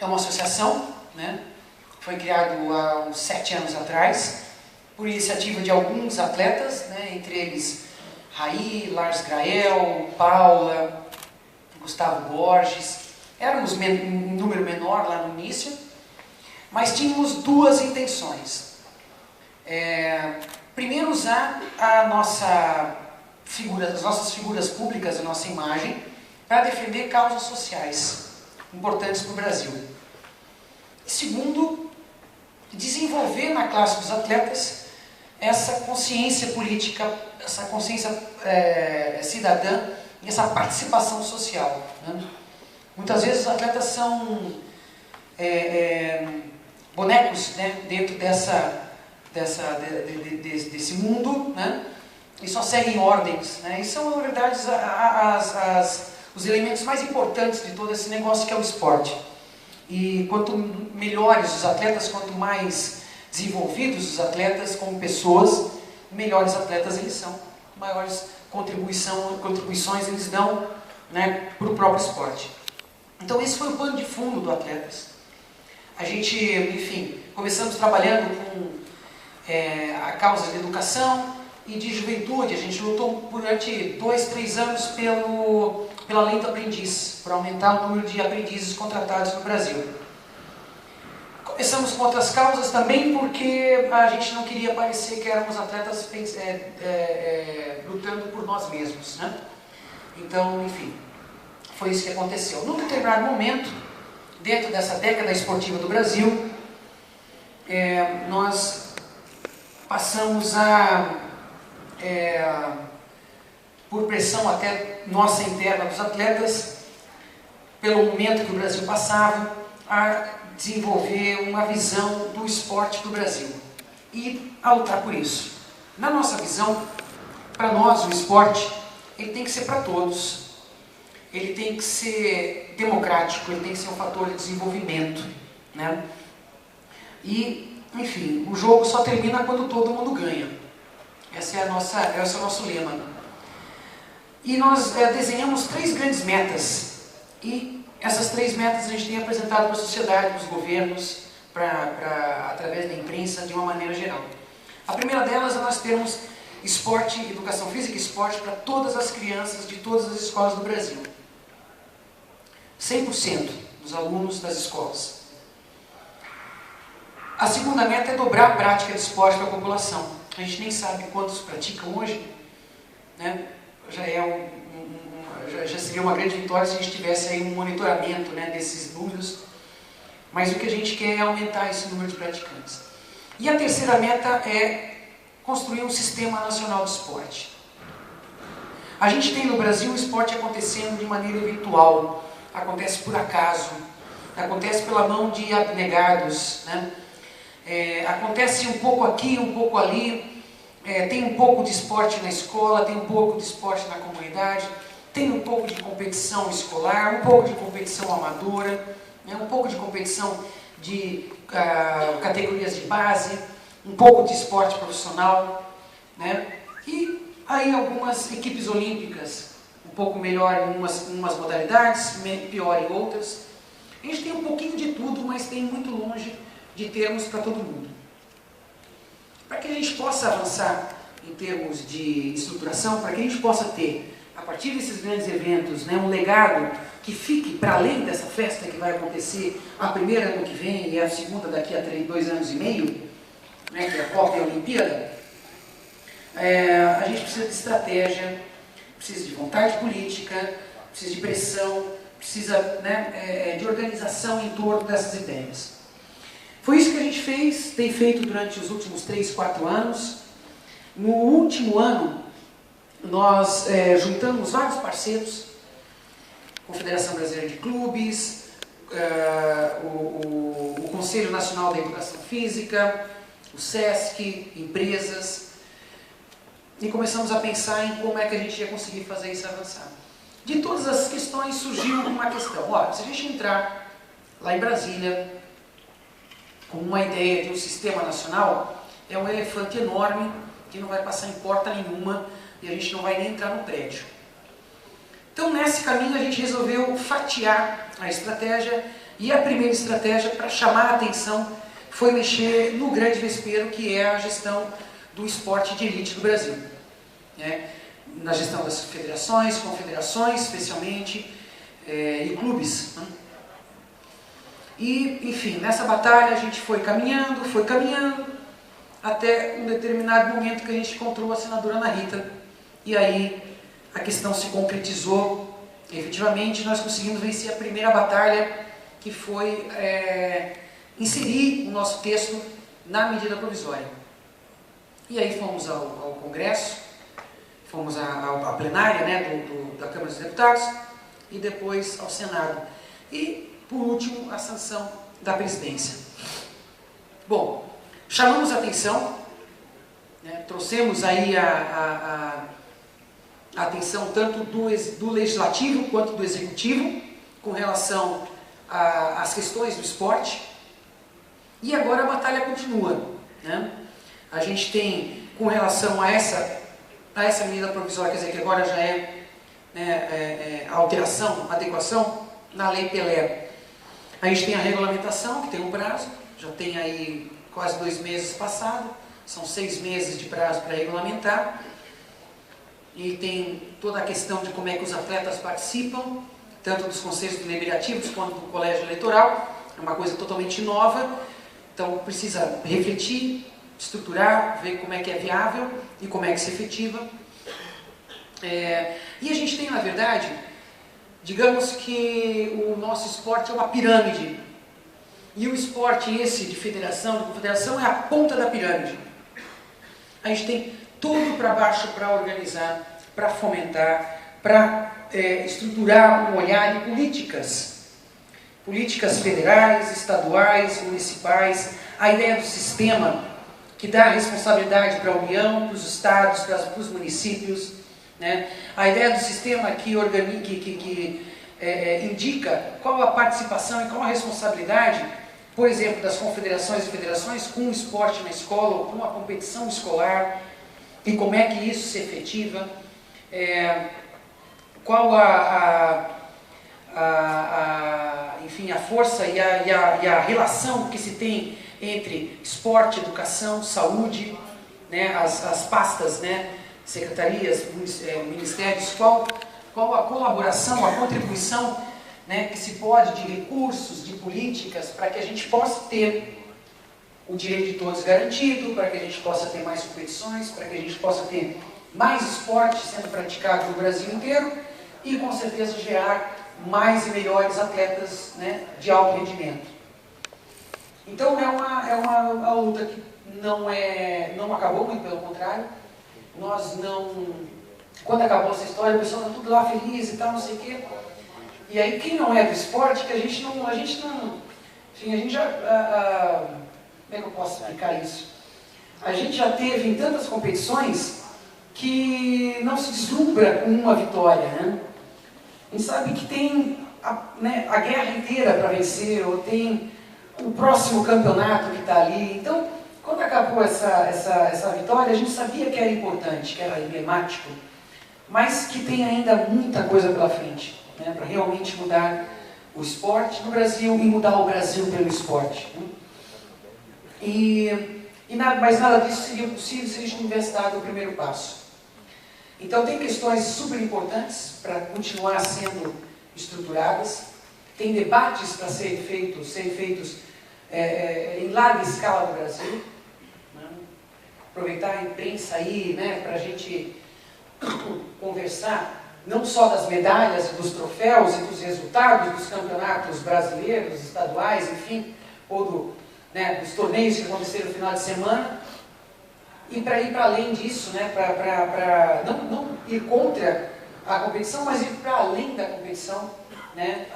é uma associação, né? Foi criado há uns 7 anos atrás, por iniciativa de alguns atletas, né? Entre eles Raí, Lars Grael, Paula, Gustavo Borges. Éramos um número menor lá no início, mas tínhamos duas intenções. Primeiro, usar as nossas figuras públicas, a nossa imagem, para defender causas sociais importantes para o Brasil. E segundo, desenvolver na classe dos atletas essa consciência política, essa consciência cidadã e essa participação social, né? Muitas vezes os atletas são bonecos, né, dentro desse mundo, né, e só seguem ordens, né, e são, na verdade, os elementos mais importantes de todo esse negócio que é o esporte. E quanto melhores os atletas, quanto mais desenvolvidos os atletas como pessoas, melhores atletas eles são, maiores contribuições eles dão, né, para o próprio esporte. Então esse foi o pano de fundo do Atletas. A gente, enfim, começamos trabalhando com a causa de educação e de juventude. A gente lutou durante 2, 3 anos pela lei do aprendiz, para aumentar o número de aprendizes contratados no Brasil. Começamos com outras causas também, porque a gente não queria parecer que éramos atletas lutando por nós mesmos, né? Então, enfim, foi isso que aconteceu. Num determinado momento, dentro dessa década esportiva do Brasil, nós passamos por pressão até nossa interna dos atletas, pelo momento que o Brasil passava, a desenvolver uma visão do esporte para o Brasil e a lutar por isso. Na nossa visão, para nós o esporte ele tem que ser para todos, ele tem que ser democrático, ele tem que ser um fator de desenvolvimento, né? E, enfim, o jogo só termina quando todo mundo ganha. Esse é o nosso lema. E nós desenhamos 3 grandes metas. E essas 3 metas a gente tem apresentado para a sociedade, para os governos, através da imprensa, de uma maneira geral. A primeira delas é nós termos esporte, educação física e esporte para todas as crianças de todas as escolas do Brasil. 100% dos alunos das escolas. A segunda meta é dobrar a prática de esporte para a população. A gente nem sabe quantos praticam hoje, né? Já seria uma grande vitória se a gente tivesse aí um monitoramento, né, desses números, mas o que a gente quer é aumentar esse número de praticantes. E a terceira meta é construir um sistema nacional de esporte. A gente tem no Brasil o esporte acontecendo de maneira eventual, acontece por acaso, acontece pela mão de abnegados, né? Acontece um pouco aqui, um pouco ali, tem um pouco de esporte na escola, tem um pouco de esporte na comunidade, tem um pouco de competição escolar, um pouco de competição amadora, né? Um pouco de competição de categorias de base, um pouco de esporte profissional, né? E aí algumas equipes olímpicas, um pouco melhor em umas modalidades, pior em outras. A gente tem um pouquinho de tudo, mas tem muito longe de termos para todo mundo. Para que a gente possa avançar em termos de estruturação, para que a gente possa ter, a partir desses grandes eventos, né, um legado que fique para além dessa festa que vai acontecer a primeira ano que vem e a segunda daqui a 2 anos e meio, né, que é a Copa e a Olimpíada, a gente precisa de estratégia, precisa de vontade política, precisa de pressão, precisa, né, de organização em torno dessas ideias. Foi isso que a gente tem feito durante os últimos 3, 4 anos. No último ano, nós juntamos vários parceiros, Confederação Brasileira de Clubes, o Conselho Nacional da Educação Física, o SESC, empresas, e começamos a pensar em como é que a gente ia conseguir fazer isso avançar. De todas as questões surgiu uma questão. Olha, se a gente entrar lá em Brasília com uma ideia de um sistema nacional, é um elefante enorme que não vai passar em porta nenhuma e a gente não vai nem entrar no prédio. Então, nesse caminho, a gente resolveu fatiar a estratégia, e a primeira estratégia para chamar a atenção foi mexer no grande vespeiro, que é a gestão do esporte de elite do Brasil, né? Na gestão das federações, confederações, especialmente, e clubes, né? E, enfim, nessa batalha a gente foi caminhando, até um determinado momento que a gente encontrou a senadora Ana Rita, e aí a questão se concretizou, efetivamente nós conseguimos vencer a primeira batalha, que foi inserir o nosso texto na medida provisória. E aí fomos ao Congresso, fomos à plenária, né, da Câmara dos Deputados, e depois ao Senado. E, por último, a sanção da presidência. Bom, chamamos a atenção, né, trouxemos aí a atenção tanto do Legislativo quanto do Executivo, com relação às questões do esporte, e agora a batalha continua, né? A gente tem, com relação a essa medida provisória, quer dizer, que agora já a alteração, a adequação na Lei Pelé. A gente tem a regulamentação, que tem um prazo, já tem aí quase 2 meses passado, são 6 meses de prazo para regulamentar, e tem toda a questão de como é que os atletas participam, tanto dos conselhos deliberativos quanto do colégio eleitoral, é uma coisa totalmente nova, então precisa refletir, estruturar, ver como é que é viável e como é que se efetiva. E a gente tem, na verdade, digamos que o nosso esporte é uma pirâmide, e o esporte esse de federação, de confederação, é a ponta da pirâmide. A gente tem tudo para baixo para organizar, para fomentar, para estruturar um olhar em políticas federais, estaduais, municipais, a ideia do sistema que dá responsabilidade para a União, para os estados, para os municípios, né? A ideia do sistema que indica qual a participação e qual a responsabilidade, por exemplo, das confederações e federações com o esporte na escola ou com a competição escolar, e como é que isso se efetiva, qual enfim, a força e a relação que se tem entre esporte, educação, saúde, né, as pastas, né, secretarias, ministérios, qual a colaboração, a contribuição, né, que se pode de recursos, de políticas, para que a gente possa ter o direito de todos garantido, para que a gente possa ter mais competições, para que a gente possa ter mais esporte sendo praticado no Brasil inteiro e, com certeza, gerar mais e melhores atletas, né, de alto rendimento. Então, é uma luta que não acabou, muito pelo contrário. Nós não... Quando acabou essa história, o pessoal está tudo lá feliz e tal, não sei o quê. E aí, quem não é do esporte, que a gente não... Enfim, a gente já... como é que eu posso explicar isso? A gente já teve em tantas competições que não se deslumbra com uma vitória, né? A gente sabe que tem a guerra inteira para vencer, ou tem o próximo campeonato que está ali. Então, quando acabou essa vitória, a gente sabia que era importante, que era emblemático, mas que tem ainda muita coisa pela frente, né, para realmente mudar o esporte no Brasil e mudar o Brasil pelo esporte, né? Mas nada disso seria possível se a gente não tivesse dado o primeiro passo. Então tem questões super importantes para continuar sendo estruturadas, tem debates para serem feitos em larga escala no Brasil, né? Aproveitar a imprensa aí, né, para a gente conversar não só das medalhas, dos troféus e dos resultados dos campeonatos brasileiros, estaduais, enfim, ou dos torneios que aconteceram no final de semana, e para ir para além disso, né, para não ir contra a competição, mas ir para além da competição, né,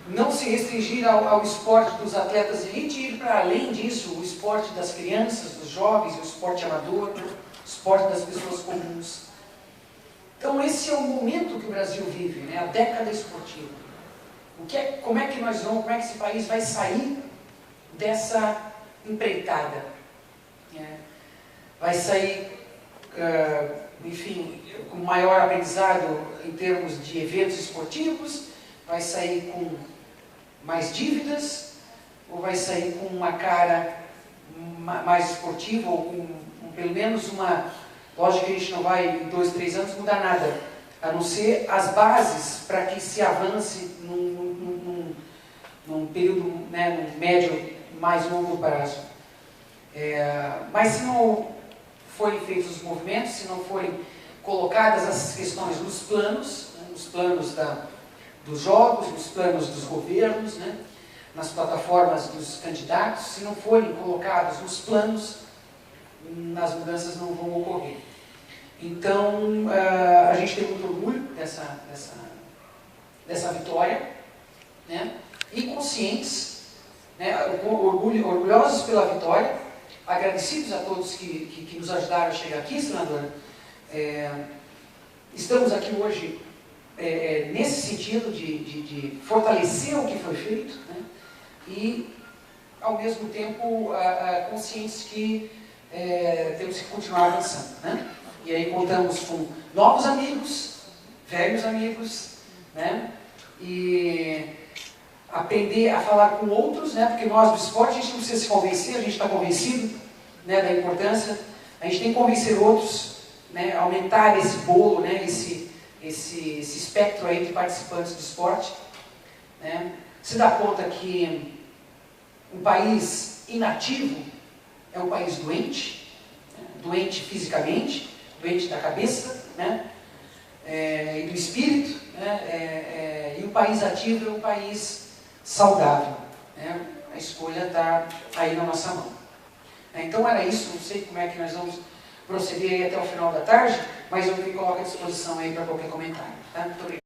não se restringir ao esporte dos atletas de elite, e ir para além disso, o esporte das crianças, dos jovens, o esporte amador, o esporte das pessoas comuns. Então esse é o momento que o Brasil vive, né, a década esportiva. Como é que esse país vai sair dessa empreitada? Vai sair enfim, com maior aprendizado em termos de eventos esportivos, vai sair com mais dívidas, ou vai sair com uma cara mais esportiva, ou com pelo menos uma... Lógico que a gente não vai, em 2, 3 anos, mudar nada, a não ser as bases para que se avance num período, né, num médio, mais longo prazo. Mas se não forem feitos os movimentos, se não forem colocadas as questões nos planos, né, nos planos dos jogos, nos planos dos governos, né, nas plataformas dos candidatos, se não forem colocados nos planos, as mudanças não vão ocorrer. Então, a gente tem muito orgulho dessa vitória, né, e conscientes, né, orgulhosos pela vitória, agradecidos a todos que nos ajudaram a chegar aqui, senadora. Estamos aqui hoje nesse sentido de fortalecer o que foi feito, né, e, ao mesmo tempo, conscientes que temos que continuar avançando, né? E aí contamos com novos amigos, velhos amigos, né? E aprender a falar com outros, né? Porque nós do esporte a gente não precisa se convencer, a gente está convencido, né, da importância. A gente tem que convencer outros, né? Aumentar esse bolo, né? Esse espectro aí de participantes do esporte, né? Se dá conta que um país inativo é um país doente, né? Doente fisicamente, doente da cabeça, né? E do espírito, né? E o país ativo é um país saudável, né? A escolha está aí na nossa mão. Então era isso, não sei como é que nós vamos proceder aí até o final da tarde, mas eu me coloco à disposição aí para qualquer comentário. Tá? Muito obrigado.